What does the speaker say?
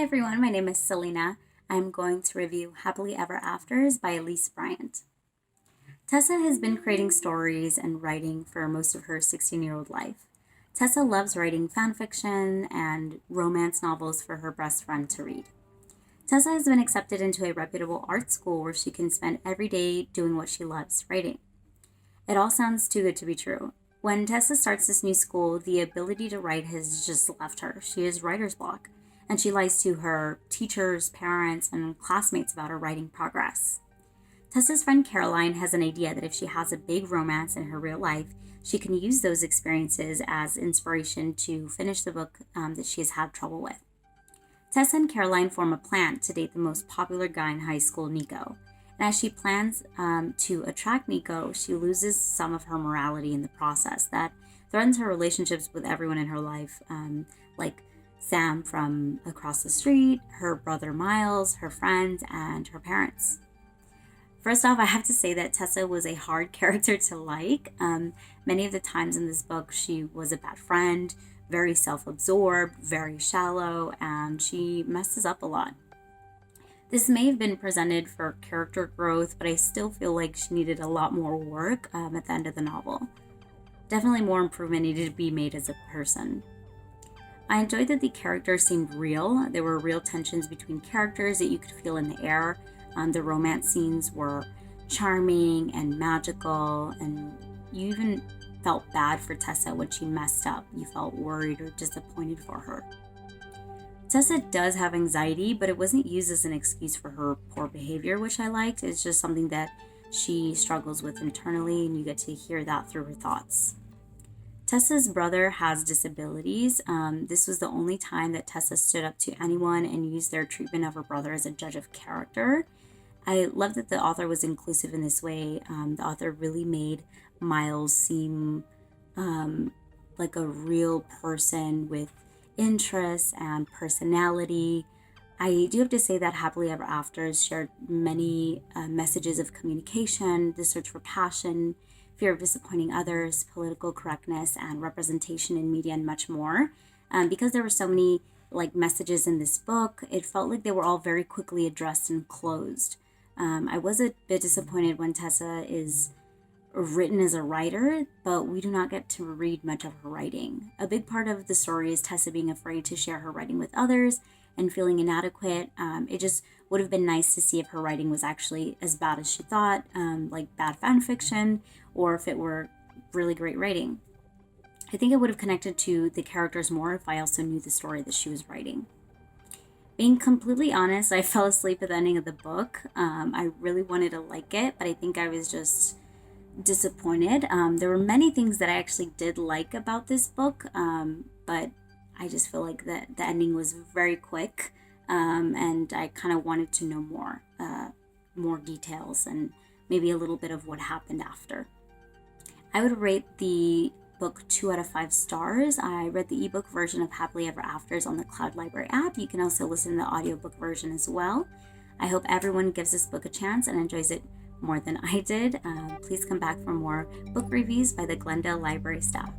Hi everyone, my name is Selena. I'm going to review Happily Ever Afters by Elise Bryant. Tessa has been creating stories and writing for most of her 16-year-old life. Tessa loves writing fanfiction and romance novels for her best friend to read. Tessa has been accepted into a reputable art school where she can spend every day doing what she loves, writing. It all sounds too good to be true. When Tessa starts this new school, the ability to write has just left her. She has writer's block, and she lies to her teachers, parents, and classmates about her writing progress. Tessa's friend Caroline has an idea that if she has a big romance in her real life, she can use those experiences as inspiration to finish the book that she has had trouble with. Tessa and Caroline form a plan to date the most popular guy in high school, Nico. And as she plans to attract Nico, she loses some of her morality in the process that threatens her relationships with everyone in her life, like Sam from across the street, her brother Miles, her friends, and her parents. First off, I have to say that Tessa was a hard character to like. Many of the times in this book, she was a bad friend, very self-absorbed, very shallow, and she messes up a lot. This may have been presented for character growth, but I still feel like she needed a lot more work at the end of the novel. Definitely more improvement needed to be made as a person. I enjoyed that the characters seemed real. There were real tensions between characters that you could feel in the air. The romance scenes were charming and magical, and you even felt bad for Tessa when she messed up. You felt worried or disappointed for her. Tessa does have anxiety, but it wasn't used as an excuse for her poor behavior, which I liked. It's just something that she struggles with internally, and you get to hear that through her thoughts. Tessa's brother has disabilities. This was the only time that Tessa stood up to anyone and used their treatment of her brother as a judge of character. I love that the author was inclusive in this way. The author really made Miles seem like a real person with interests and personality. I do have to say that Happily Ever Afters shared many messages of communication, the search for passion, fear of disappointing others, political correctness, and representation in media, and much more. Because there were so many messages in this book, it felt like they were all very quickly addressed and closed. I was a bit disappointed when Tessa is written as a writer, but we do not get to read much of her writing. A big part of the story is Tessa being afraid to share her writing with others and feeling inadequate. It just would have been nice to see if her writing was actually as bad as she thought, like bad fan fiction, or if it were really great writing. I think I would have connected to the characters more if I also knew the story that she was writing. Being completely honest, I fell asleep at the ending of the book. I really wanted to like it, but I think I was just disappointed. There were many things that I actually did like about this book, but I just feel like the ending was very quick, and I kind of wanted to know more details and maybe a little bit of what happened after. I would rate the book 2 out of 5 stars. I read the ebook version of Happily Ever Afters on the Cloud Library app. You can also listen to the audiobook version as well. I hope everyone gives this book a chance and enjoys it more than I did. Please come back for more book reviews by the Glendale Library staff.